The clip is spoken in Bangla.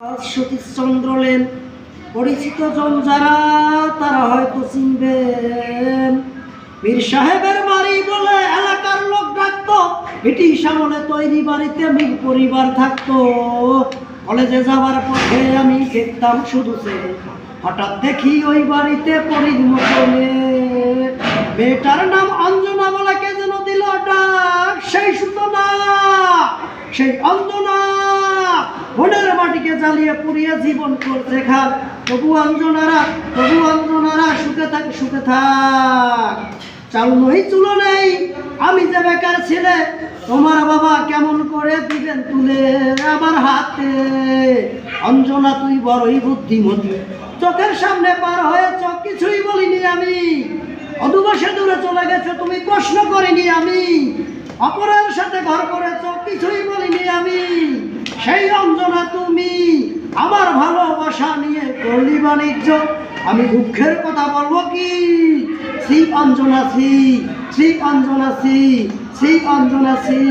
সতীশচন্দ্র লেন পরিচিত জন যারা তারা হয়তো চিনবেন। পীর সাহেবের বাড়ি বলে এলাকার লোক ডাকতো। ব্রিটিশ আমলে তৈরি বাড়িতে মিল পরিবার থাকতো। কলেজে যাওয়ার পথে আমি দেখতাম শুধু সে, হঠাৎ দেখি ওই বাড়িতে পরীর মতো মেয়েটার নাম অঞ্জনা বলে কে যেন দিল ডাক। সেই সূচনা, সেই অঞ্জনা মনের মাটিকে জ্বালিয়ে পুড়িয়ে জীবন করছে খাক। তবু অঞ্জনারা সুখে থাক, সুখে থাক। চাল নই চুলো নেই, আমি যে বেকার ছেলে, তোমার বাবা কেমন করে দিবেন তুলে আমার হাতে। অঞ্জনা তুই বড়ই বুদ্ধিমতী, চোখের সামনে পার হয়েছ কিছুই বলিনি আমি। অদূরে দূরে চলে গেছো তুমি, প্রশ্ন করিনি আমি। অপরের সাথে ঘর করেছ কিছুই বলিনি আমি। সেই অঞ্জনা তুমি আমার ভালোবাসা নিয়ে করলি বাণিজ্য। আমি দুঃখের কথা বলবো কি? শ্রী অঞ্জনা শ্রী, শ্রী অঞ্জনা শ্রী, শ্রী অঞ্জনা শ্রী।